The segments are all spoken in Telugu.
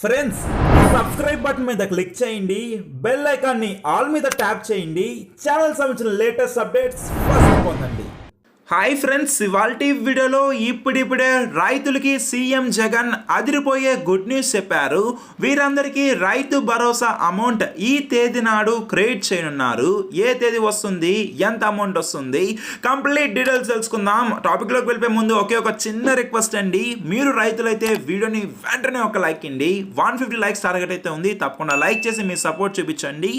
ఫ్రెండ్స్ సబ్స్క్రైబ్ బటన్ మీద క్లిక్ చేయండి, బెల్ ఐకాన్ని ఆల్ మీద ట్యాప్ చేయండి, ఛానల్ సంబంధించిన లేటెస్ట్ అప్డేట్స్ ఫస్ట్ పొందండి. హాయ్ ఫ్రెండ్స్, ఇవాల్టి వీడియోలో ఇప్పుడిప్పుడే రైతులకి సీఎం జగన్ అదిరిపోయే గుడ్ న్యూస్ చెప్పారు. వీరందరికీ రైతు భరోసా అమౌంట్ ఈ తేదీ నాడు క్రియేట్ చేయనున్నారు. ఏ తేదీ వస్తుంది, ఎంత అమౌంట్ వస్తుంది, కంప్లీట్ డీటెయిల్స్ తెలుసుకుందాం. టాపిక్లోకి వెళ్ళిపోయే ముందు ఒక చిన్న రిక్వెస్ట్ అండి, మీరు రైతులైతే వీడియోని వెంటనే ఒక లైక్ ఇవ్వండి. 150 లైక్స్ టార్గెట్ అయితే ఉంది, తప్పకుండా లైక్ చేసి మీ సపోర్ట్ చూపించండి.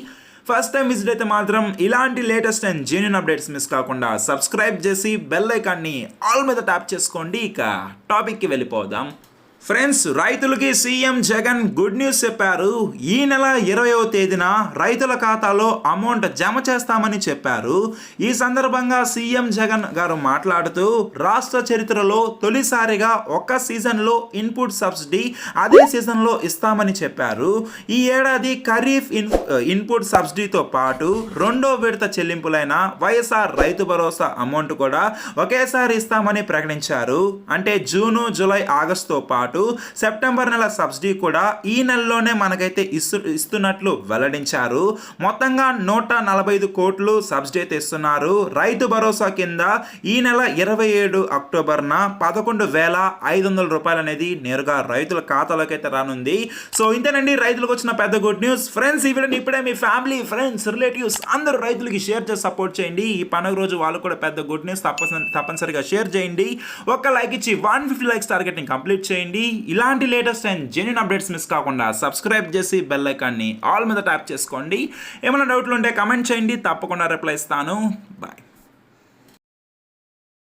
ఫస్ట్ టైం విజిట్ అయితే మాత్రం ఇలాంటి latest and genuine updates miss కాకుండా సబ్స్క్రైబ్ చేసి బెల్ ఐకాన్ని ఆల్ మీద ట్యాప్ చేసుకోండి. ఇక టాపిక్కి వెళ్ళిపోదాం. ఫ్రెండ్స్, రైతులకి సీఎం జగన్ గుడ్ న్యూస్ చెప్పారు. ఈ నెల 20వ తేదీన రైతుల ఖాతాలో అమౌంట్ జమ చేస్తామని చెప్పారు. ఈ సందర్భంగా సీఎం జగన్ గారు మాట్లాడుతూ రాష్ట్ర చరిత్రలో తొలిసారిగా ఒక్క సీజన్లో ఇన్పుట్ సబ్సిడీ అదే సీజన్లో ఇస్తామని చెప్పారు. ఈ ఏడాది ఖరీఫ్ ఇన్పుట్ సబ్సిడీతో పాటు రెండో విడత చెల్లింపులైన వైఎస్ఆర్ రైతు భరోసా అమౌంట్ కూడా ఒకేసారి ఇస్తామని ప్రకటించారు. అంటే జూను, జూలై, ఆగస్టుతో పాటు సెప్టెంబర్ నెల సబ్సిడీ కూడా ఈ నెలలోనే మనకైతే ఇస్తున్నట్లు వెల్లడించారు. మొత్తంగా 145 కోట్లు సబ్సిడీ అయితే ఇస్తున్నారు. రైతు భరోసా కింద ఈ నెల 27 అక్టోబర్న 11,500 రూపాయలు అనేది నేరుగా రైతుల ఖాతాలోకి అయితే రానుంది. సో ఇంతేనండి రైతులకు వచ్చిన పెద్ద గుడ్ న్యూస్. ఫ్రెండ్స్, ఈ వీడియోని ఇప్పుడే మీ ఫ్యామిలీ, ఫ్రెండ్స్, రిలేటివ్స్ అందరూ రైతులకి షేర్ చేసి సపోర్ట్ చేయండి. ఈ పండుగ రోజు వాళ్ళు కూడా పెద్ద గుడ్ న్యూస్ తప్పనిసరిగా షేర్ చేయండి. ఒక లైక్ ఇచ్చి 150 లైక్స్ టార్గెట్ని కంప్లీట్ చేయండి. ఇలాంటి latest and genuine updates miss కాకుండా సబ్స్క్రైబ్ చేసి బెల్ ఐకాన్ని ఆల్ మీద ట్యాప్ చేసుకోండి. ఏమైనా డౌట్లు ఉంటే కమెంట్ చేయండి, తప్పకుండా రిప్లై ఇస్తాను. బాయ్.